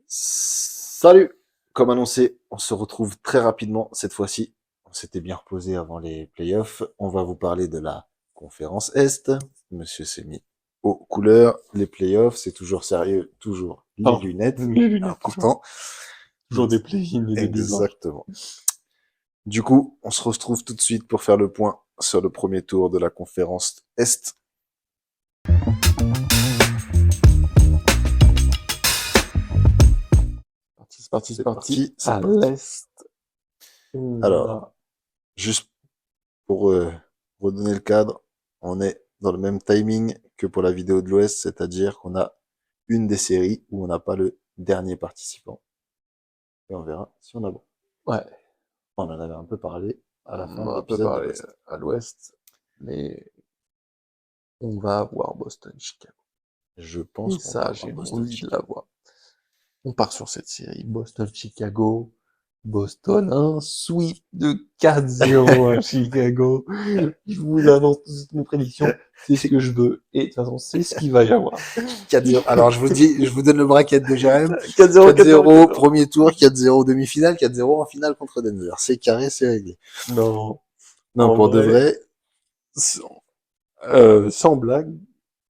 Salut! Comme annoncé, on se retrouve très rapidement cette fois-ci. On s'était bien reposé avant les playoffs. On va vous parler de la conférence Est. Monsieur s'est mis aux couleurs. Les playoffs, c'est toujours sérieux, toujours les Pardon, lunettes. les lunettes, Important. toujours des play-in et des blanches. Exactement. Du coup, on se retrouve tout de suite pour faire le point sur le premier tour de la conférence Est. C'est parti. C'est À parti. l'Est. Alors, juste pour redonner le cadre, on est dans le même timing que pour la vidéo de l'Ouest, c'est-à-dire qu'on a une des séries où on n'a pas le dernier participant. Et on verra si on a bon. Ouais, On en avait un peu parlé à la fin on de a un peu l'épisode de parlé l'Ouest. à l'Ouest, mais on va avoir Boston-Chicago. Je pense Et qu'on va ça, avoir j'ai Boston envie de Chicago. l'avoir. On part sur cette série. Boston-Chicago. Boston, un sweep de 4-0 à Chicago. Je vous annonce toutes mes prédictions. C'est ce que je veux. Et de toute façon, c'est ce qu'il va y avoir. 4-0. Alors, je vous donne le bracket de Jérém. 4-0, 4-0, premier tour, 4-0 demi-finale, 4-0 en finale contre Denver. C'est carré, c'est réglé. Non. Non, En pour de vrai, sans blague,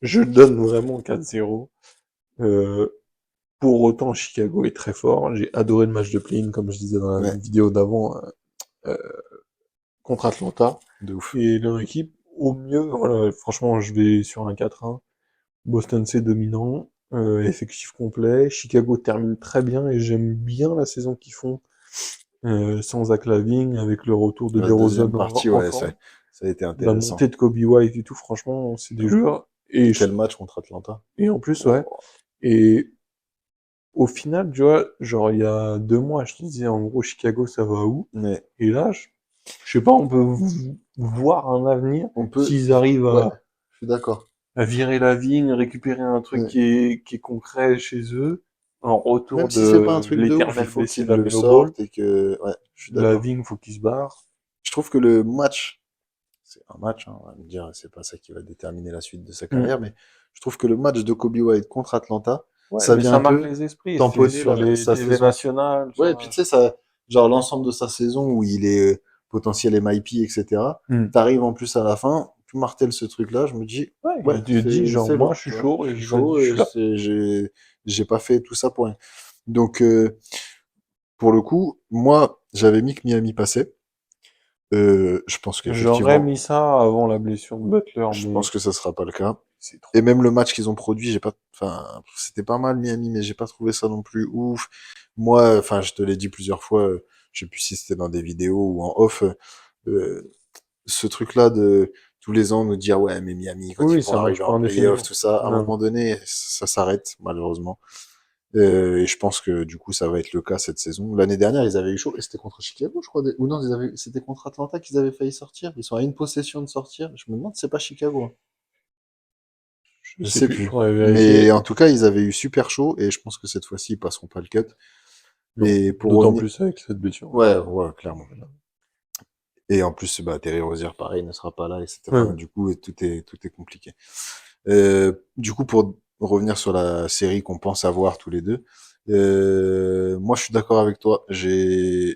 je donne vraiment 4-0. Pour autant, Chicago est très fort. J'ai adoré le match de play-in, comme je disais dans la ouais, vidéo d'avant, euh, contre Atlanta. de ouf. Et leur équipe, au mieux, voilà, franchement, je vais sur un 4-1. Boston, c'est dominant. Effectif complet. Chicago termine très bien et j'aime bien la saison qu'ils font sans Zach LaVine, avec le retour de La deuxième DeRozan partie, en ouais, forme. ça a été La intéressant. montée de Kobe White et tout, franchement, c'est des joueurs. Quel match contre Atlanta. Et en plus, ouais. Et au final, tu vois, genre, il y a 2 mois, je te disais, en gros, Chicago, ça va où? Ouais. Et là, je sais pas, on peut voir un avenir On peut, s'ils arrivent ouais, je suis d'accord. à virer la vigne, récupérer un truc Ouais. qui est concret chez eux, en retour Même si c'est pas un de truc de ouf, il l'éternel faut blessé qu'ils de le Lamelo Ball. sortent et que, ouais, je suis La d'accord. vigne, faut qu'il se barre. Je trouve que le match, c'est un match, hein, on va me dire, c'est pas ça qui va déterminer la suite de sa carrière, mais je trouve que le match de Kobe White contre Atlanta, Ouais, ça mais vient ça un marque peu les esprits. C'est tamponner sur les sa TV saison. nationales. Ouais, et puis tu sais, ça, genre l'ensemble de sa saison où il est potentiel MIP, etc. T'arrives en plus à la fin, tu martèles ce truc-là, je me dis, Ouais, ouais, il te dit, genre, c'est moi, bon, je suis tu vois, chaud, je et suis vas-y, chaud, je suis là. j'ai pas fait tout ça pour rien. Donc, pour le coup, moi, j'avais mis que Miami passait. Je pense J'aurais qu'effectivement, mis ça avant la blessure de Butler, je mais pense que ça sera pas le cas. c'est trop. Et même le match qu'ils ont produit, j'ai pas, enfin, c'était pas mal Miami, mais j'ai pas trouvé ça non plus ouf. Moi, enfin, je te l'ai dit plusieurs fois, je sais plus si c'était dans des vidéos ou en off, ce truc-là de tous les ans nous dire ouais, mais Miami quand ils Oui, vont ça marche arriver pas en playoff, indéfiniment. tout ça, à un Non, moment non. donné, ça s'arrête malheureusement. Et je pense que du coup, ça va être le cas cette saison. L'année dernière, ils avaient eu chaud, et c'était contre Chicago, je crois, ou non, c'était contre Atlanta qu'ils avaient failli sortir. Ils sont à une possession de sortir. Je me demande si c'est pas Chicago, hein. Je Je sais sais plus, plus. faudrait Mais vérifier. en tout cas, ils avaient eu super chaud et je pense que cette fois-ci, ils passeront pas le cut. Non, Et pour d'autant revenir, plus avec cette blessure. ouais, ouais, clairement. Et en plus, bah, Terry Rozier, pareil, ne sera pas là, etc. Ouais. Du coup, tout est compliqué. Du coup, pour revenir sur la série qu'on pense avoir tous les deux, moi, je suis d'accord avec toi. Je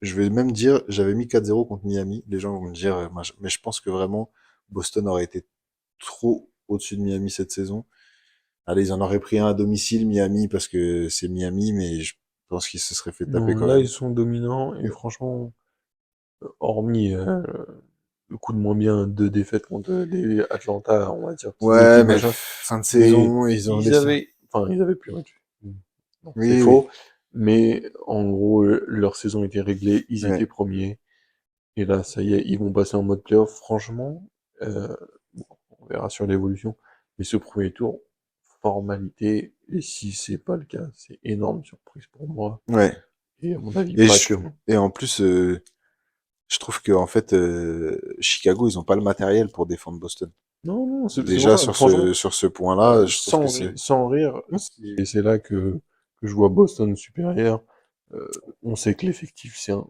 vais même dire, j'avais mis 4-0 contre Miami. Les gens vont me dire, mais je pense que vraiment, Boston aurait été trop au-dessus de Miami cette saison. Allez, ils en auraient pris un à domicile, Miami, parce que c'est Miami, mais je pense qu'ils se seraient fait taper Non, quand là, même. ils sont dominants, et franchement, hormis le coup de moins bien, 2 défaites contre les Atlanta, on va dire, petites Ouais, équipes, mais machin, fin de mais saison, ils ont laissé. ils avaient plus match. Non, c'est Oui, oui. faux. Mais en gros, leur saison était réglée, ils étaient Ouais. premiers. Et là, ça y est, ils vont passer en mode playoff. Franchement, bon, on verra sur l'évolution. Mais ce premier tour, formalité, et si c'est pas le cas, c'est énorme surprise pour moi, Ouais. et à mon avis, Et pas je, que moi. et en plus, je trouve que en fait, Chicago, ils ont pas le matériel pour défendre Boston. Non, non, c'est pour Déjà ça, franchement, sur ce point-là, je trouve que sans, c'est. sans rire, c'est là que je vois Boston supérieur. On sait que l'effectif, c'est un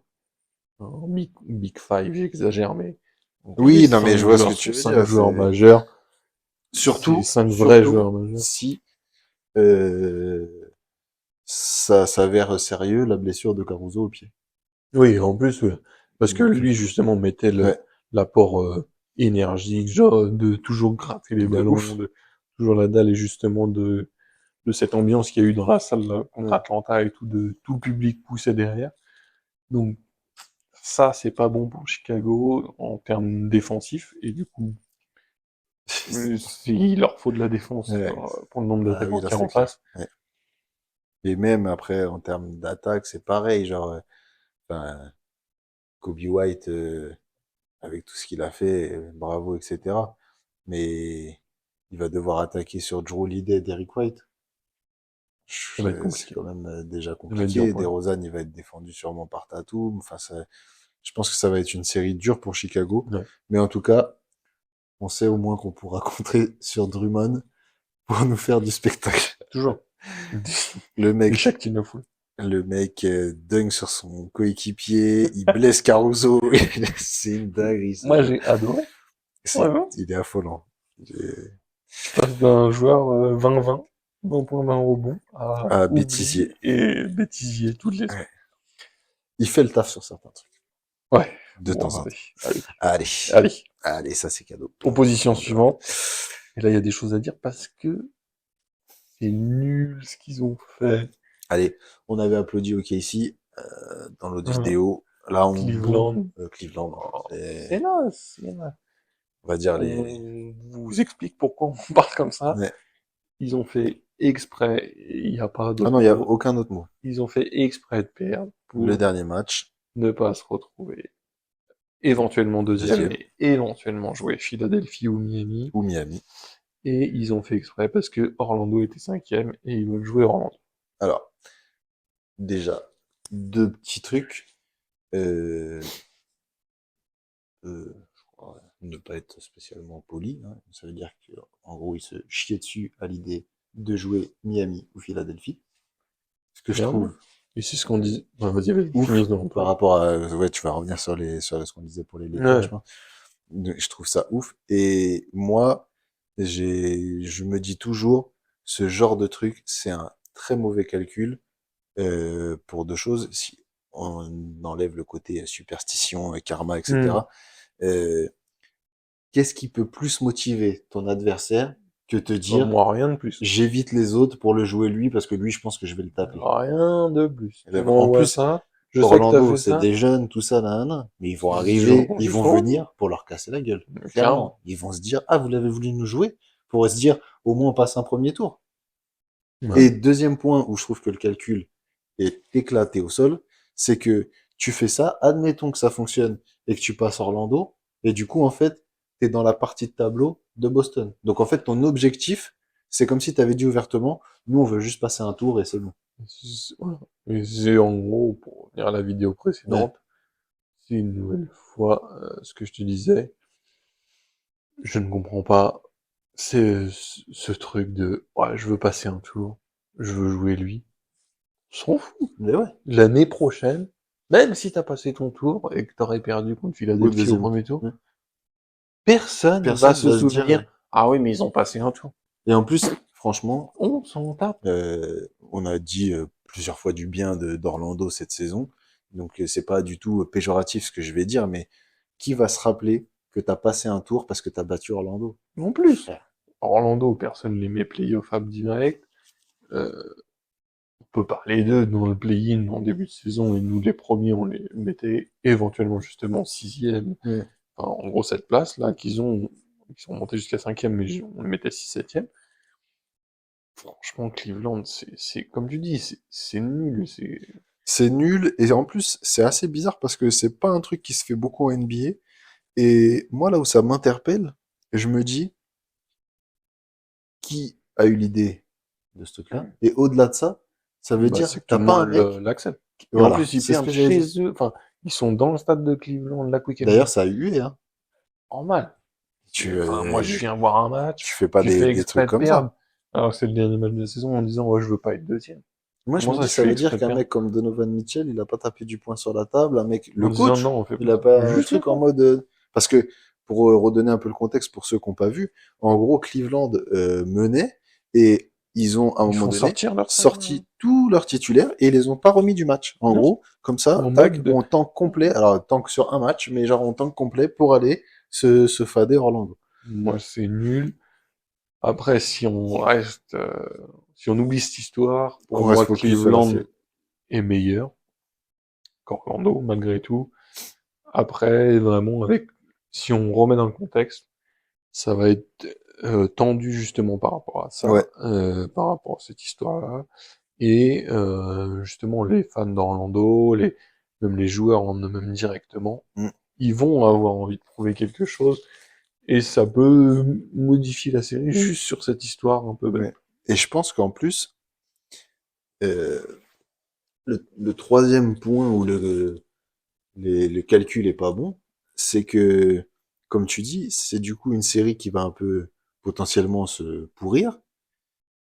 Big Five, j'exagère, mais donc les Oui, non, mais je cinq vois ce que joueurs tu sont veux cinq dire. joueurs C'est majeurs, c'est surtout, cinq vrais surtout joueurs majeurs. si euh, ça s'avère sérieux la blessure de Caruso au pied. Oui, en plus, parce que Donc, lui, justement, mettait ouais, l'apport énergique, genre de toujours gratter les de ballons, ouf. de toujours la dalle, et justement de cette ambiance qu'il y a eu dans la salle là, contre Ouais. Atlanta et tout, de tout le public poussait derrière. Donc ça, c'est pas bon pour Chicago en termes défensifs, et du coup, il leur faut de la défense Ouais. pour le nombre Ah d'attaquants oui, là qu'il y a c'est en clair. face. Ouais. Et même après, en termes d'attaque, c'est pareil. Genre, enfin, Kobe White, avec tout ce qu'il a fait, bravo, etc. Mais il va devoir attaquer sur Drew Holiday et Derrick White. Ça va être C'est compliqué. quand même déjà Ça va être dur compliqué. pour eux. DeRozan, il va être défendu sûrement par Tatum. Enfin, je pense que ça va être une série dure pour Chicago. Ouais, Mais en tout cas, on sait au moins qu'on pourra compter sur Drummond pour nous faire du spectacle. toujours. Le Et mec, chaque team le fout. le mec dunk sur son coéquipier, il blesse Caruso. C'est une dinguerie. Moi, j'ai adoré. Ouais, ouais. Il est affolant. J'ai- Passe d'un joueur 20-20, 20 points, 20 rebonds, à Ah, oubli bêtisier. et bêtisier toutes les Ouais. semaines. Il fait le taf sur certains trucs. Ouais. De Bon, temps en allez, temps. allez, Allez. allez. Allez, ça c'est cadeau. Proposition On verra bien. suivante. Et là, il y a des choses à dire parce que c'est nul ce qu'ils ont fait. Allez, on avait applaudi OKC dans l'autre Hein. vidéo. Là, on boue Cleveland. Cleveland. Oh, c'est C'est, là, c'est là. on va dire les. On vous explique pourquoi on parle comme ça. Ouais. Ils ont fait exprès, il n'y a pas Ah d'autre non, il y a mot, aucun autre mot. ils ont fait exprès de perdre Le pour dernier match, ne pas se retrouver éventuellement deuxième deuxième et éventuellement jouer Philadelphie ou Miami. ou Miami. Et ils ont fait exprès parce que Orlando était cinquième et ils veulent jouer Orlando. Alors, déjà, deux petits trucs. Euh, je crois ne pas être spécialement poli, hein. Ça veut dire qu'en gros, il se chiait dessus à l'idée de jouer Miami ou Philadelphie. Ce que je Merde. trouve Et c'est ce qu'on dit. Ouais, vas-y, finis ouf dans par toi. rapport à. Ouais, tu vas revenir sur ce qu'on disait pour les Lakers, je Ouais. pense. Je trouve ça ouf. Et moi, je me dis toujours, ce genre de truc, c'est un très mauvais calcul pour deux choses. Si on enlève le côté superstition, karma, Hmm. etc. Euh, Qu'est-ce qui peut plus motiver ton adversaire que te Bah, dire, moi, rien de plus. j'évite les autres pour le jouer lui parce que lui, je pense que je vais le taper. Rien de plus. Et Tu ben, en m'envoies plus, ça. Je sais que t'as Orlando, fait c'est ça. des jeunes, tout ça, nan, mais ils vont Ils arriver, joueront ils vont jusqu'au bout. venir pour leur casser la gueule. Clairement. Clairement. Ils vont se dire, ah, vous l'avez voulu nous jouer? Pour se dire, au moins on passe un premier tour. Ouais. Et deuxième point où je trouve que le calcul est éclaté au sol, c'est que tu fais ça, admettons que ça fonctionne et que tu passes Orlando, et du coup, en fait, t'es dans la partie de tableau de Boston. Donc, en fait, ton objectif, c'est comme si tu avais dit ouvertement, nous, on veut juste passer un tour et c'est bon. Voilà. Et c'est en gros, pour revenir à la vidéo Ouais. précédente, c'est une nouvelle fois ce que je te disais. Je ne comprends pas. C'est ce truc de ouais, je veux passer un tour, je veux jouer lui. On s'en fout. Mais ouais, L'année prochaine, même si t'as passé ton tour et que t'aurais perdu contre au Philadelphie au deuxième premier tour. tour, Ouais. personne va Personne se va se dire. souvenir. Ah oui, mais ils ont passé un tour. Et en plus, franchement, On s'en tape. on a dit plusieurs fois du bien d'Orlando cette saison, donc c'est pas du tout péjoratif ce que je vais dire, mais qui va se rappeler que t'as passé un tour parce que t'as battu Orlando? En plus, Orlando, personne les met playoff up direct. Euh, on peut parler d'eux dans le play-in en début de saison et nous les premiers on les mettait éventuellement justement sixième. Ouais. Enfin, en gros cette place là ils sont montés jusqu'à cinquième mais on les mettait six septième. Franchement Cleveland c'est comme tu dis c'est nul c'est C'est nul, et en plus, c'est assez bizarre parce que c'est pas un truc qui se fait beaucoup en NBA, et moi, là où ça m'interpelle, je me dis, qui a eu l'idée de ce truc-là. Et au-delà de ça, ça veut Bah, dire, c'est que tout t'as le pas un monde mec, l'accepte. Et en voilà, plus, ils c'est ce perdent que j'allais chez dire. eux. Enfin, ils sont dans le stade de Cleveland, la D'ailleurs, Quicken ça a hué, hein. normal. Tu, Enfin, moi, je viens voir un match, tu fais pas tu fais des trucs exprès de comme perdre, ça. alors que c'est le dernier match de la saison en disant, ouais, je veux pas être deuxième. Moi, je Comment me ça, dis, je ça fais veut dire exprès de qu'un perdre? mec comme Donovan Mitchell, il a pas tapé du poing sur la table. Un mec, En le disant, coach, non, on fait il pas a ça. pas un truc en Justement. mode, parce que, pour redonner un peu le contexte pour ceux qui n'ont pas vu, en gros, Cleveland menait et ils ont, à un Ils moment font donné, sortir leur cinq, sorti tous leurs titulaires et ils les ont pas remis du match. En non, gros, comme ça, en tac, mode de, on tank complet. Alors, tank sur un match, mais genre on tank complet pour aller se fader Orlando. moi, c'est nul. Après, si on reste, si on oublie cette histoire, pour Qu'on reste moi, focus sur la Cleveland série. est meilleur qu'Orlando, malgré tout. Après, vraiment, avec, si on remet dans le contexte, ça va être tendu justement par rapport à Ouais. ça, par rapport à cette histoire-là. Et justement, les fans d'Orlando, même les joueurs en eux-mêmes directement, Mm. ils vont avoir envie de prouver quelque chose. Et ça peut modifier la série juste sur cette histoire un peu bête. Ouais. Et je pense qu'en plus, euh, le troisième point où le calcul est pas bon, c'est que, comme tu dis, c'est du coup une série qui va un peu potentiellement se pourrir.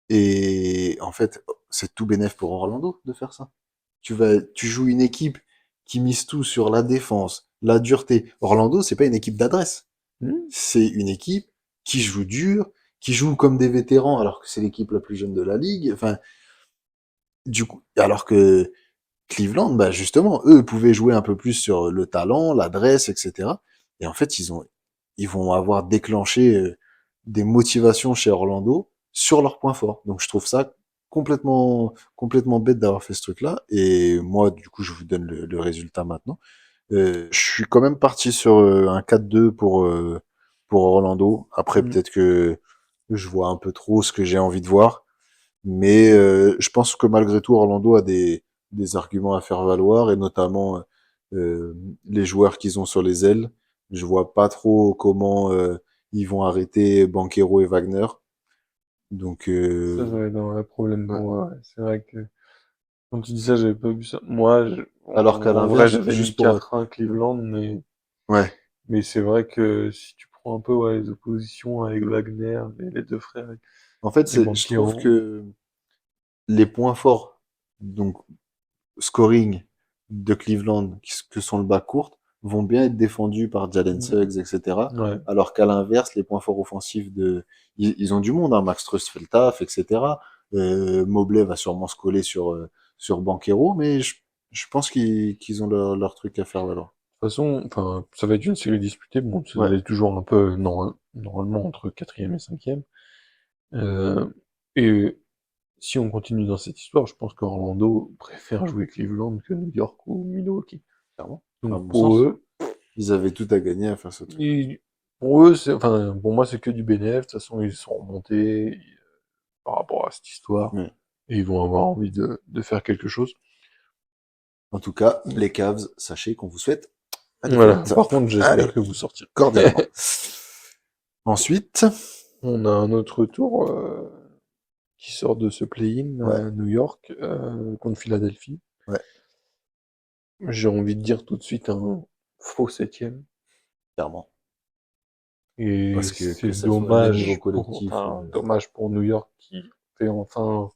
Et en fait, c'est tout bénef pour Orlando de faire ça. Tu joues une équipe qui mise tout sur la défense, la dureté. Orlando, c'est pas une équipe d'adresse. Hmm. C'est une équipe qui joue dur, qui joue comme des vétérans alors que c'est l'équipe la plus jeune de la ligue. Enfin, du coup, alors que Cleveland, bah justement, eux pouvaient jouer un peu plus sur le talent, l'adresse, etc. Et en fait, ils vont avoir déclenché des motivations chez Orlando sur leurs points forts. Donc je trouve ça complètement bête d'avoir fait ce truc-là. Et moi, du coup, je vous donne le résultat maintenant. Je suis quand même parti sur un 4-2 pour Orlando. Après, Hmm. peut-être que je vois un peu trop ce que j'ai envie de voir. Mais je pense que malgré tout, Orlando a des arguments à faire valoir, et notamment les joueurs qu'ils ont sur les ailes. Je vois pas trop comment ils vont arrêter Banquero et Wagner. Donc, Ça va être un vrai problème ouais. pour moi. Ouais. C'est vrai que quand tu dis ça, j'avais pas vu ça. Moi, Alors qu'à en vrai, l'inverse, j'avais mis juste pour être... 4-1 Cleveland, Ouais. mais c'est vrai que si tu prends un peu ouais, les oppositions avec Wagner, les deux frères En fait, et je trouve Banchero, que les points forts, donc scoring de Cleveland, que sont le bas court, vont bien être défendus par Jalen Suggs, etc. ouais. Alors qu'à l'inverse, les points forts offensifs ils ont du monde, hein. Max Strus fait le taf, etc. Mobley va sûrement se coller sur Banquero, mais je pense qu'ils ont leur truc à faire valoir. De toute façon, enfin, ça va être une série disputée. Bon, ça Ouais. va être toujours un peu normalement entre quatrième et cinquième. Euh, et si on continue dans cette histoire, je pense qu'Orlando préfère jouer Cleveland que New York ou Milwaukee. Clairement. À Donc mon pour sens. eux, Ils avaient tout à gagner à faire ce truc. pour eux, enfin, pour moi, c'est que du bénéf. De toute façon, ils sont remontés par rapport à cette histoire Ouais. et ils vont avoir envie de faire quelque chose. En tout cas, les Cavs, sachez qu'on vous souhaite la Voilà. défaite. Par contre, j'espère Allez, que vous sortirez. cordialement. Ensuite, On a un autre tour qui sort de ce play-in ouais, à New York contre Philadelphie. ouais, J'ai envie de dire tout de suite un faux septième. clairement. Et Parce que c'est ça soit le niveau dommage collectif, dommage pour New York qui fait enfin,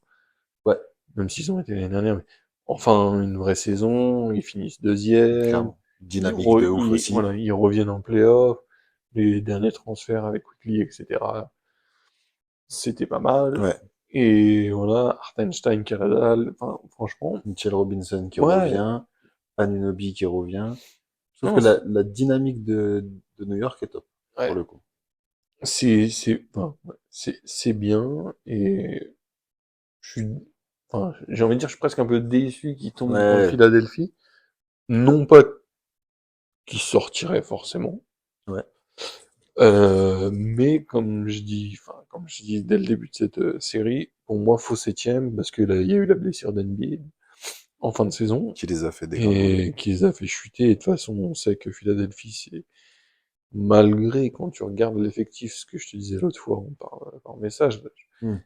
ouais, même s'ils ont été l'année dernière, mais enfin une vraie saison. Ils finissent deuxième. clairement. Dynamique de ouf aussi. Voilà, ils reviennent en playoff. Les derniers transferts avec Quickly, etc. C'était pas mal. Ouais. Et voilà, Hartenstein, Canada, enfin, franchement, Mitchell Robinson qui ouais, revient, Anunoby qui revient. Je trouve que non, la dynamique de New York est top, pour ouais, le coup. enfin, ouais, c'est bien. Et je suis, enfin, j'ai envie de dire, je suis presque un peu déçu qu'ils tombent contre Ouais, Philadelphie. Non pas qu'ils sortiraient forcément, ouais, mais comme je dis dès le début de cette série, pour moi, faux septième, parce que là, il y a eu la blessure d'Embiid en fin de saison, qui les a fait dégringoler. et qui les a fait chuter. Et de toute façon, on sait que Philadelphie, c'est, malgré quand tu regardes l'effectif, ce que je te disais l'autre fois par message, Hmm.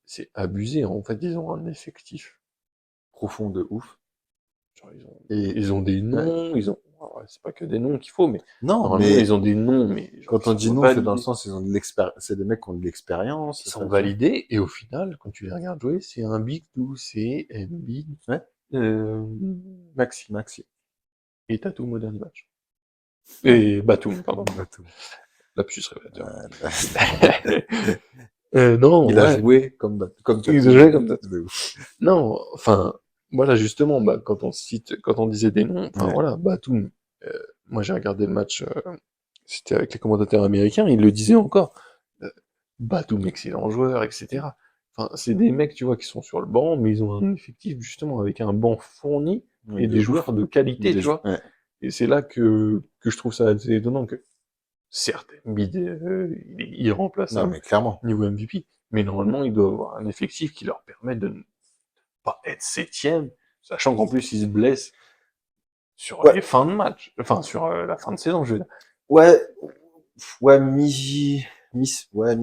C'est abusé. En fait, ils ont un effectif. Profond de ouf. Genre, Et ils ont des ouais. noms, c'est pas que des noms qu'il faut, mais Non, normalement, ils mais ont des noms, mais genre, quand on dit non, c'est dans le sens, ils ont de l'expérience, c'est des mecs qui ont de ils l'expérience, sont ça, tu vois. validés, et au final, quand tu les regardes jouer, c'est un Big Two, c'est Embiid, Ouais, euh, Maxi, Maxi. et Tatum Modern Match. Et Batum, pardon. Batum. Lapsus révélateur. Voilà. Non, Il a ouais, joué comme ils Tatum. jouaient comme ça. De ouf. Non, enfin, voilà, justement, bah, quand on disait des noms, enfin Ouais. voilà, Batum, euh, moi j'ai regardé le match, c'était avec les commentateurs américains, ils le disaient encore, euh, Batum, excellent joueur, etc. Enfin, c'est des mecs, tu vois, qui sont sur le banc, mais ils ont un effectif, justement, avec un banc fourni Oui, et de des ouf. joueurs de qualité, tu vois. Ouais. Et c'est là que je trouve ça assez étonnant que, certes, Embiid, il est Non, irremplaçable, mais clairement. niveau MVP, mais normalement, il doit avoir un effectif qui leur permet de pas être septième, sachant qu'en plus il se blesse sur Ouais. les fins de match, enfin sur la fin de saison, je veux dire. Ouais. Ouais, ouais,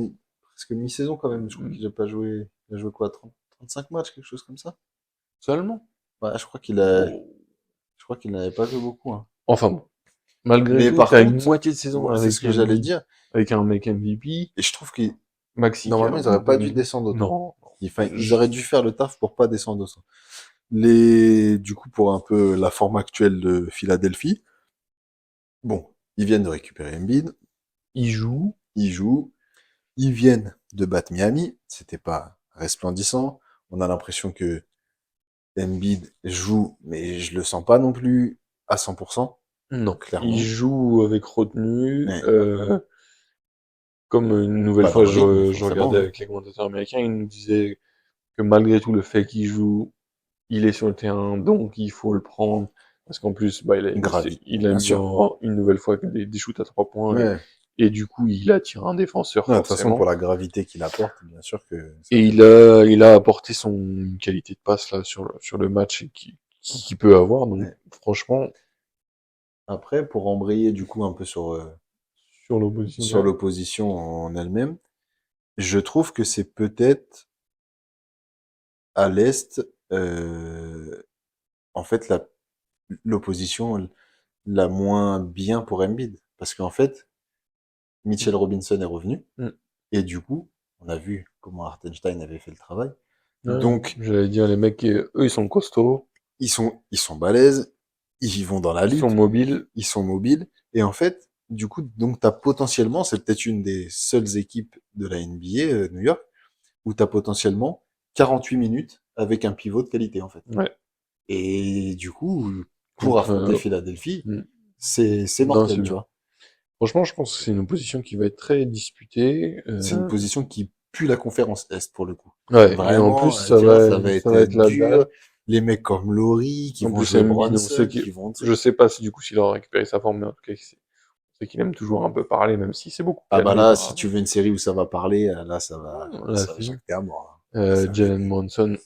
presque mi-saison quand même. Je crois Mm. qu'il a pas joué. Il a joué quoi, 35 matchs, quelque chose comme ça? Seulement. Ouais, Oh. je crois qu'il n'avait pas joué beaucoup, hein. Enfin bon, malgré Mais tout, par t'as une contre, moitié de saison bon, c'est ce que j'allais dire. Avec un mec MVP, Et je trouve que Maxi qui est normalement, un ils auraient bon pas dû demi. descendre autant. Non, Enfin, ils je- auraient dû faire le taf pour pas descendre autant. Du coup, pour un peu la forme actuelle de Philadelphie, bon, ils viennent de récupérer Embiid, il joue, ils jouent, ils viennent de battre Miami, c'était pas resplendissant. On a l'impression que Embiid joue, mais je le sens pas non plus à 100%, non, il clairement. joue avec retenue. Mais Comme une nouvelle pas dans fois, le rythme, je forcément, regardais hein. avec les commentateurs américains, ils nous disaient que malgré tout le fait qu'il joue, il est sur le terrain, donc il faut le prendre. Parce qu'en plus, bah, Gravi, il bien aime bien sûr. une nouvelle fois des shoots à 3 points Ouais. et du coup, il attire un défenseur Non, de toute façon, pour forcément. la gravité qu'il apporte, bien sûr que ça Et fait partie. il a apporté son qualité de passe là sur le match qu'il peut avoir. Donc, Ouais. franchement, Après, pour embrayer du coup un peu sur l'opposition sur directe, l'opposition en elle-même, je trouve que c'est peut-être à l'Est, en fait, l'opposition la moins bien pour Embiid. Parce qu'en fait, Mitchell Robinson est revenu, mm, et du coup, on a vu comment Hartenstein avait fait le travail. ouais, Donc, j'allais dire, les mecs, eux, ils sont costauds, ils sont balèzes, ils vont dans la ils sont lutte, mobiles. ils sont mobiles, et en fait, du coup, donc t'as potentiellement, c'est peut-être une des seules équipes de la NBA, New York, où t'as potentiellement 48 minutes avec un pivot de qualité, en fait. Ouais. Et du coup, pour Contre, affronter Philadelphie, mm, c'est non, c'est mortel, tu bien. vois. Franchement, je pense que c'est une opposition qui va être très disputée. C'est une position qui pue la conférence Est, pour le coup. Ouais, et en plus, Vraiment, tu vois, ça va ça être va être la dur. date. Les mecs comme Laurie, qui En vont plus, jouer Embiid, on sait Bronson, qu'il, qui vont... je sais pas si du coup s'il aura récupéré sa forme, mais en tout cas, on sait qu'il aime toujours un peu parler, même si c'est beaucoup Ah bah calmé là, par si tu veux une série où ça va parler, là, la ça va saison. jacter à mort, hein. Là, ça va Jalen jacter. Bronson,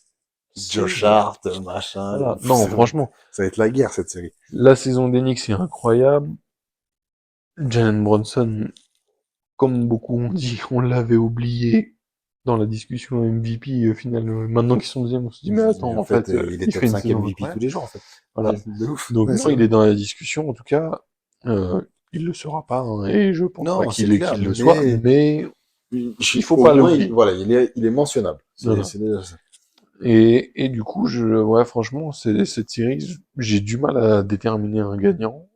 Josh c'est, Hart, machin. voilà. Pff, Non, franchement, ça va être la guerre, cette série. la saison d'Enix est incroyable. Jalen Bronson, comme beaucoup ont dit, on l'avait oublié dans la discussion MVP, au final, maintenant qu'ils sont deuxième, on se dit, mais attends, Et en en fait, fait, il est il fait top une 5 saison MVP tous incroyable. les jours, en fait. Voilà. De ouf. Donc Ouais, non, c'est il vrai. est dans la discussion, en tout cas, il le sera pas, hein, et je pense pas Non, c'est clair, qu'il le soit, mais mais il faut au pas moins, l'oublier. voilà, il est mentionnable. Voilà. C'est déjà ça. Et du coup, ouais, franchement, cette série, j'ai du mal à déterminer un gagnant.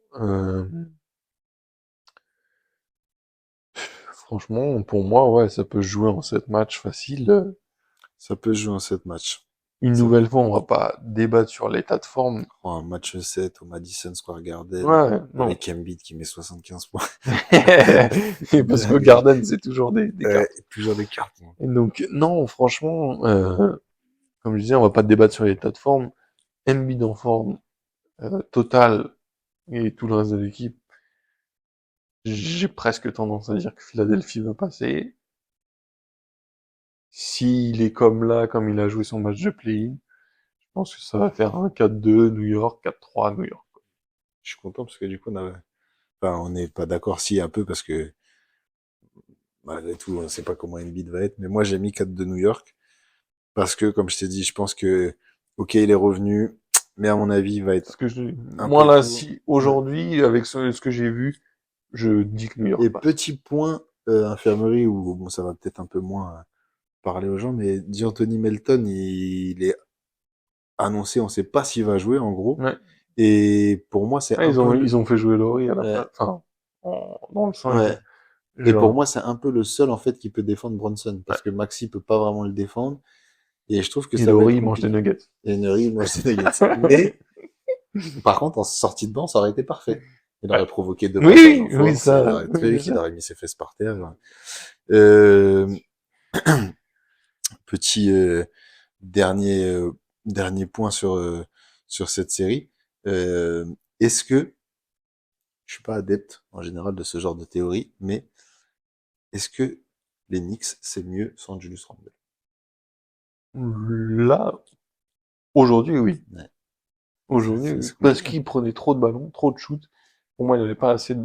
Franchement, pour moi, ouais, ça peut se jouer en 7 matchs facile. Ça peut se jouer en 7 matchs. Une Ça nouvelle peut... fois, on va pas débattre sur l'état de forme. Oh, un match 7 au Madison Square Garden, Ouais, non. avec Embiid qui met 75 points. Et parce qu'au Garden, c'est toujours des cartes. Toujours des cartes, hein. Et donc, non, franchement, comme je disais, on va pas débattre sur l'état de forme. Embiid en forme totale et tout le reste de l'équipe, j'ai presque tendance à dire que Philadelphie va passer. S'il est comme là, comme il a joué son match de play-in, je pense que ça va faire un 4-2 New York, 4-3 New York. Je suis content parce que du coup, enfin, on n'est pas d'accord si un peu parce que malgré tout, on ne sait pas comment Embiid va être, mais moi j'ai mis 4 de New York, parce que, comme je t'ai dit, je pense que, ok, il est revenu, mais à mon avis, il va être un Moi peu là, trop. si Ouais. aujourd'hui, avec ce que j'ai vu, je dis que New York Et passe. petit point, infirmerie, où bon, ça va peut-être un peu moins parler aux gens, mais D'Anthony Melton, il est annoncé, on sait pas s'il va jouer, en gros. Ouais. Et pour moi, c'est Ah, un peu ils ont fait jouer Laurie à la euh, place, enfin, dans le 5. ouais. Et pour Genre, moi, c'est un peu le seul, en fait, qui peut défendre Bronson, ouais. parce que Maxi peut pas vraiment le défendre. Et je trouve que Et ça va être Laurie, il mange des compliqué. nuggets. Et Emery, moi, c'est Nuggets. Mais, par contre, en sortie de banc, ça aurait été parfait. Il Ouais. aurait provoqué 2 passages en Oui, oui, force, il ça, aurait oui, truc, il ça. aurait mis ses fesses par terre. Ouais. Euh, petit dernier dernier point sur cette série. Euh, Est-ce que je suis pas adepte en général de ce genre de théorie, mais est-ce que les Knicks c'est mieux sans Julius Randle? Là, aujourd'hui, oui. Ouais, Aujourd'hui, oui. c'est Parce compliqué, hein. qu'il prenait trop de ballons, trop de shoots. Pour moi, il n'avait pas assez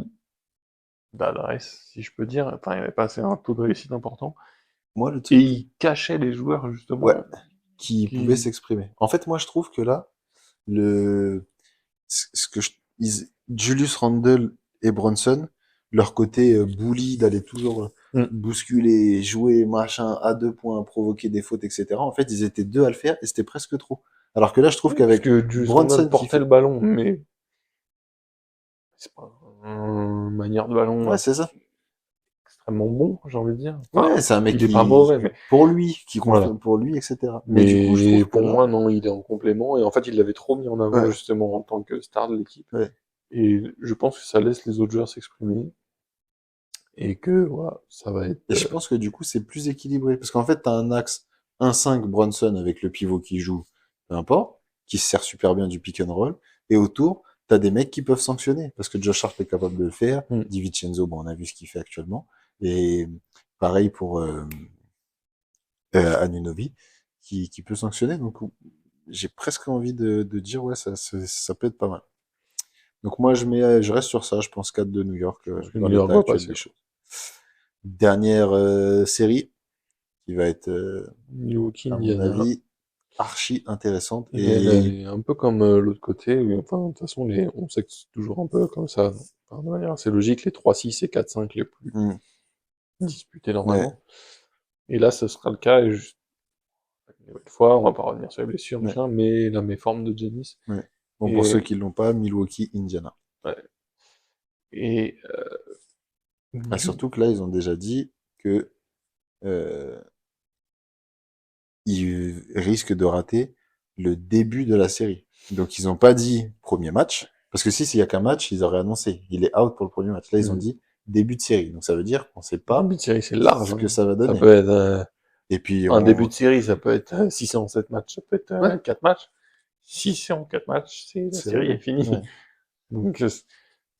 d'adresse, si je peux dire. Enfin, il n'avait pas assez un taux de réussite important. Moi le Et truc, il cachait les joueurs, ouais, justement, qui pouvait qui... s'exprimer. En fait, moi je trouve que là, le ce que Julius Randle et Bronson, leur côté bully, d'aller toujours Mm. bousculer, jouer, machin, à 2 points, provoquer des fautes, etc. En fait, ils étaient deux à le faire et c'était presque trop. Alors que là, je trouve Oui, parce qu'avec que Julius Randle Bronson qui portait le fait... ballon, mais c'est pas une manière de ballon Ouais, c'est ça. extrêmement bon, j'ai envie de dire. Enfin, Ouais, c'est un mec il est pas qui... mauvais, mais Pour lui, qui voilà. construit pour lui, etc. Mais du coup, je Mais trouve que pour là... moi, non, il est en complément. Et en fait, il l'avait trop mis en avant, Ouais, justement, en tant que star de l'équipe. ouais. Et je pense que ça laisse les autres joueurs s'exprimer. Et que, voilà, ça va être... Et je pense que du coup, c'est plus équilibré. Parce qu'en fait, t'as un axe 1-5 Bronson avec le pivot qui joue, peu importe, qui se sert super bien du pick and roll. Et autour, t'as des mecs qui peuvent sanctionner. Parce que Josh Hart est capable de le faire. Hmm. DiVincenzo, bon, on a vu ce qu'il fait actuellement. Et pareil pour Anunoby, qui peut sanctionner. Donc, j'ai presque envie de dire, ouais, ça peut être pas mal. Donc moi, je reste sur ça. Je pense 4 de New York Je pense que dans New York l'état va actuel passer. des choses. Dernière série qui va être Milwaukee, à mon Indiana. avis, archi intéressante. Et elle, elle Et est un peu comme l'autre côté. Enfin, de toute façon, on sait que c'est toujours un peu comme ça. Enfin, de manière assez logique, les 3-6 et 4-5 les plus hmm, disputés ouais, normalement. Et là, ce sera le cas. Et juste, une nouvelle fois, on va pas revenir sur les blessures, ouais, machin, mais la méforme de Giannis. ouais. Bon, pour ceux Et, qui l'ont pas, Milwaukee, Indiana. ouais. Et Ah, du, surtout que là, ils ont déjà dit que euh, ils risquent de rater le début de la série. Donc, ils ont pas dit premier match, parce que si s'il y a qu'un match, ils auraient annoncé. Il est out pour le premier match. Là, ils ont hmm, dit début de série. Donc, ça veut dire qu'on sait pas début de série, c'est large, ce que hein. ça va Ça donner. peut être Et puis, un début de série, ça peut être si c'est en 7 matchs, ça peut être ouais, 4 matchs. Si c'est en 4 matchs, c'est la c'est série est réglé. finie. Ouais. Donc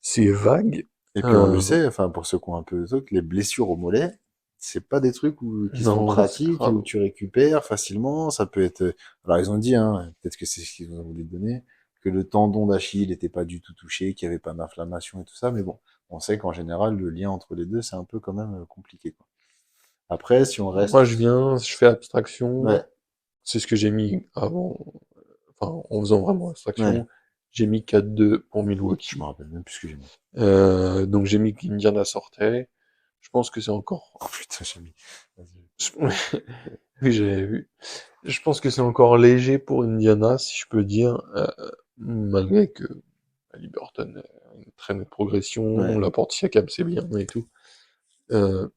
c'est vague. Et puis on le Euh, sait, enfin pour ceux qui ont un peu de truc, les blessures au mollet, c'est pas des trucs qui sont non, c'est pratiques, où crado. tu récupères facilement. Ça peut être. Alors ils ont dit, hein, peut-être que c'est ce qu'ils ont voulu donner, que le tendon d'Achille n'était pas du tout touché, qu'il n'y avait pas d'inflammation et tout ça. Mais bon, on sait qu'en général le lien entre les deux c'est un peu quand même compliqué, quoi. Après, si on Moi, reste, je fais abstraction. ouais, C'est ce que j'ai mis avant, enfin, en faisant vraiment ouais, abstraction. J'ai mis 4-2 pour je me Milwaukee. rappelle même plus ce que j'ai mis. Donc j'ai mis qu'Indiana sortait. Je pense que c'est encore, Oh putain, j'ai mis. Vas-y. oui, j'avais vu. Je pense que c'est encore léger pour Indiana, si je peux dire, malgré que Haliburton a une très nette progression, Ouais. la porte Siakam c'est bien et tout. Euh,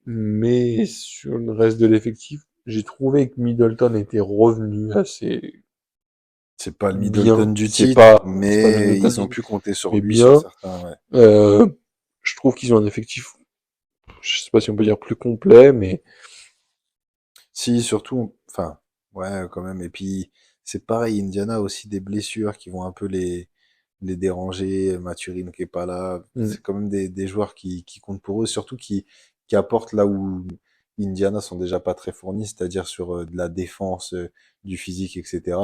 mais sur le reste de l'effectif, j'ai trouvé que Middleton était revenu assez C'est pas le Middleton bien. du titre, C'est pas le mais Middleton, ils ont pu compter sur mais lui sur bien. certains, ouais. Euh, je trouve qu'ils ont un effectif, je sais pas si on peut dire plus complet, mais Si, surtout, enfin, ouais, quand même. Et puis, c'est pareil, Indiana a aussi des blessures qui vont un peu les déranger. Maturine qui est pas là. hmm, C'est quand même des joueurs qui comptent pour eux, surtout qui apportent là où Indiana sont déjà pas très fournis, c'est-à-dire sur de la défense, du physique, etc.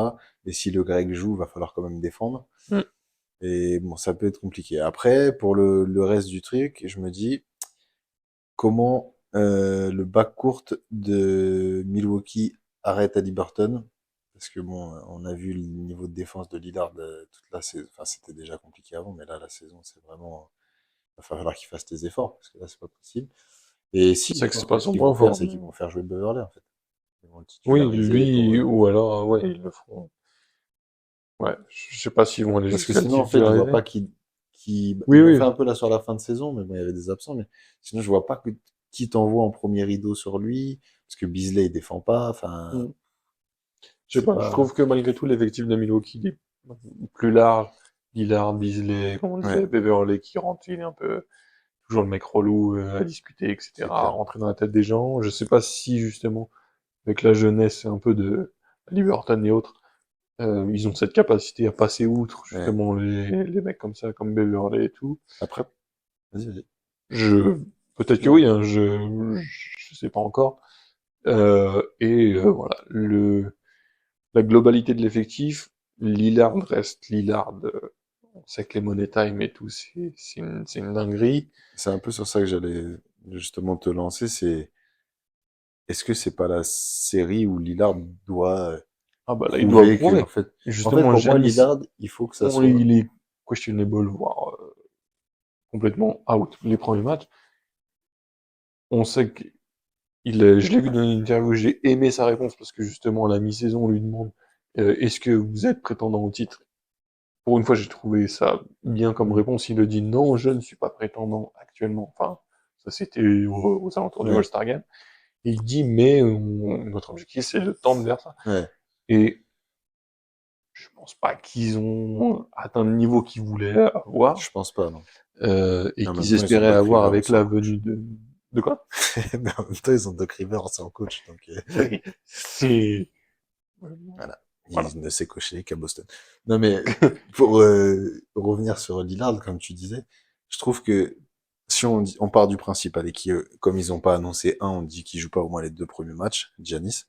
Et si le Grec joue, va falloir quand même défendre. hmm, Et bon, ça peut être compliqué. Après, pour le reste du truc, je me dis, comment le backcourt de Milwaukee arrête Haliburton. Parce que bon, on a vu le niveau de défense de Lillard toute la saison. Enfin, c'était déjà compliqué avant, mais là, la saison, c'est vraiment. Il va falloir qu'il fasse des efforts, parce que là, c'est pas possible. Et C'est si, ça que en c'est pas fait, ce son qu'ils point vont faire, fort. c'est qu'ils vont faire jouer Beverley, en fait. Ils vont le Oui, titulariser pour. lui, ou alors, ouais, ils le feront. Ouais, je sais pas s'ils vont aller Parce que jusqu'à le sinon, en fait, je vois titulariser. pas qui. Oui, Ils l'ont fait oui. un peu là sur la fin de saison, mais bon, il y avait des absents. Mais sinon, je vois pas qui t'envoie en premier rideau sur lui. Parce que Beasley, il défend pas. Enfin, Mm. Je sais c'est pas, je pas. trouve que malgré tout, l'effectif de Milwaukee est plus large. Lillard, Beasley, comme on disait, Ouais, Beverley qui rentre, il est un peu toujours le mec relou à discuter, c'est etc., à clair. rentrer dans la tête des gens. Je sais pas si, justement, avec la jeunesse un peu de Liberton et autres, ils ont cette capacité à passer outre, Ouais. justement, les mecs comme ça, comme Beverley et tout. Après, vas-y, vas-y. Je, peut-être que Non. oui, hein, je sais pas encore. Voilà, la globalité de l'effectif, Lillard reste Lillard. On sait que les money time et tout, c'est une dinguerie. C'est un peu sur ça que j'allais justement te lancer. C'est est-ce que c'est pas la série où Lillard doit Ah bah là, il doit prouver que prouver. Et en fait, justement, pour moi, Giannis, Lillard, il faut que ça bon, soit. il est questionable, voire complètement out les premiers matchs. On sait que je l'ai vu dans une interview, j'ai aimé sa réponse parce que justement, à la mi-saison, on lui demande est-ce que vous êtes prétendant au titre? Pour une fois, j'ai trouvé ça bien comme Hmm. réponse. Il a dit non, je ne suis pas prétendant actuellement. Enfin, ça c'était aux alentours du Ouais, All-Star Game. Et il dit mais notre objectif c'est de tendre vers ça. ouais. Et je pense pas qu'ils ont atteint le niveau qu'ils voulaient avoir Je pense pas, non. Et et en même qu'ils temps, ils ont espéraient Doc avoir Rivers avec en la coach. venue de quoi? Mais en même temps, ils ont Doc Rivers en coach, donc Oui, c'est voilà. voilà. Il ne sait cocher qu'à Boston. Non, mais pour revenir sur Lillard, comme tu disais, je trouve que si on part du principe, allez, comme ils n'ont pas annoncé un, on dit qu'il joue pas au moins les 2 premiers matchs, Giannis,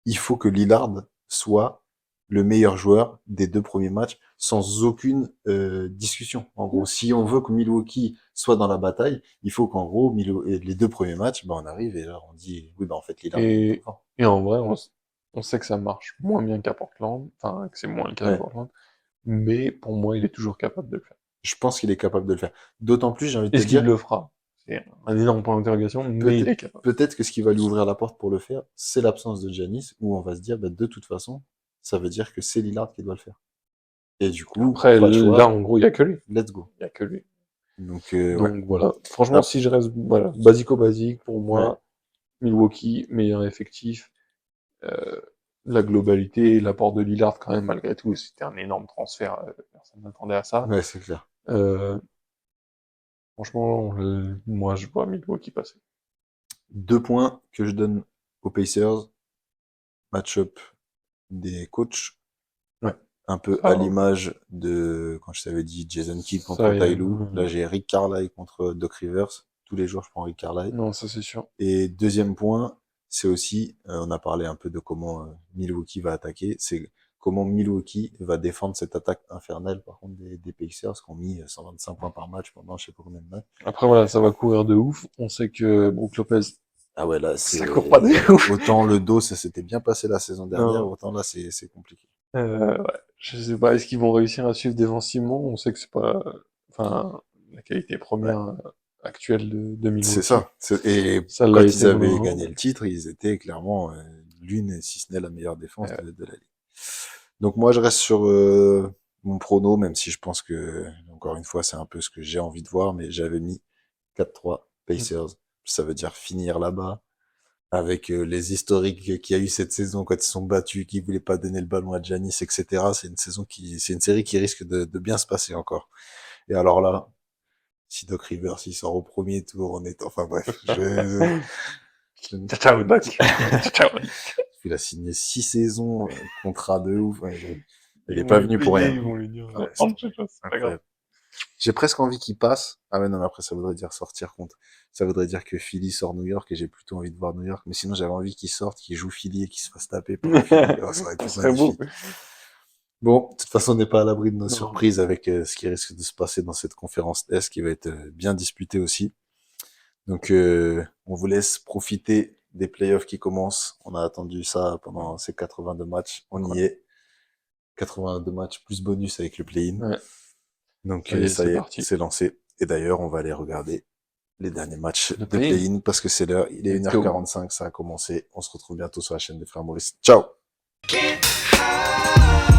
il faut que Lillard soit le meilleur joueur des 2 premiers matchs sans aucune discussion. En gros, si on veut que Milwaukee soit dans la bataille, il faut qu'en gros, les 2 premiers matchs, bah, on arrive et là, on dit, oui, bah, en fait, Lillard, il est trop Et, fort. et en vrai, on sait que ça marche moins bien qu'à Portland, enfin que c'est moins le cas à Ouais. Portland, mais pour moi, il est toujours capable de le faire. Je pense qu'il est capable de le faire. D'autant plus, j'ai envie de te Est-ce qu'il dire, le fera? C'est un énorme point d'interrogation, mais il peut-être, est capable. peut-être que ce qui va lui ouvrir la porte pour le faire, c'est l'absence de Giannis, où on va se dire, bah, de toute façon, ça veut dire que c'est Lillard qui doit le faire. Et du coup, Après, pas le là, choix, en gros, il y a que lui. let's go. Il y a que lui. Donc, ouais. Donc voilà. Franchement, Ah, si je reste, voilà, basico-basique, pour ouais. moi, Milwaukee, meilleur effectif, euh, la globalité, l'apport de Lillard quand même, malgré tout, c'était un énorme transfert, personne n'attendait à ça. Ouais, c'est clair. Euh, Franchement, moi, je vois Milwaukee passer. 2 points que je donne aux Pacers, match-up des coachs, Ouais. un peu à Ça, l'image de, quand je t'avais dit Jason Kidd contre ça y est. Ty Lue. Là, j'ai Rick Carlisle contre Doc Rivers. Tous les jours, je prends Rick Carlisle. Non, ça c'est sûr. Et deuxième point, c'est aussi, on a parlé un peu de comment Milwaukee va attaquer, c'est comment Milwaukee va défendre cette attaque infernale, par contre, des Pacers qui ont mis 125 points par match pendant je sais pas combien de matchs. Après, voilà, ça va courir de ouf. On sait que Brook Lopez, Ah ouais, là, ça court pas de c'est, ouf. autant le dos, ça s'était bien passé la saison dernière, Non. autant là, c'est compliqué. Ouais. Je sais pas, est-ce qu'ils vont réussir à suivre défensivement? On sait que c'est pas, enfin, la qualité Ouais. première actuelle de C'est Milwaukee. ça. Et Ça l'a quand été ils avaient pendant. gagné le titre, ils étaient clairement l'une, si ce n'est la meilleure défense Euh, de la ligue. Donc moi, je reste sur mon prono, même si je pense que, encore une fois, c'est un peu ce que j'ai envie de voir, mais j'avais mis 4-3 Pacers. Ça veut dire finir là-bas, avec les historiques qu'il y a eu cette saison quand ils sont battus, qui voulaient pas donner le ballon à Giannis, etc. C'est une série qui risque de bien se passer encore. Et alors là, si Doc Rivers, il sort au premier tour, enfin bref, Ciao, ciao, Doc. Ciao, ciao. il a signé 6 saisons, contrat de ouf. Ouais, il Ils est vont pas lui venu pour payer, rien. ils vont lui dire, Ouais, c'est rentre chez toi, c'est pas grave. incroyable. J'ai presque envie qu'il passe. Ah ouais, non, mais après, ça voudrait dire sortir contre. Ça voudrait dire que Philly sort New York et j'ai plutôt envie de voir New York. Mais sinon, j'avais envie qu'il sorte, qu'il joue Philly et qu'il se fasse taper par Philly. Oh, ça aurait été Ça serait beau. magnifique. Bon, de toute façon, on n'est pas à l'abri de nos Non. surprises avec ce qui risque de se passer dans cette conférence Est qui va être bien disputée aussi. Donc, on vous laisse profiter des playoffs qui commencent. On a attendu ça pendant ces 82 matchs. On y Ouais. est. 82 matchs plus bonus avec le play-in. Ouais. Donc, Ça y est, ça c'est y est, parti. c'est lancé. Et d'ailleurs, on va aller regarder les derniers matchs Le de play-in. play-in parce que c'est l'heure. Il est Let's go. 1h45, ça a commencé. On se retrouve bientôt sur la chaîne des frères Maurice. Ciao! Get high.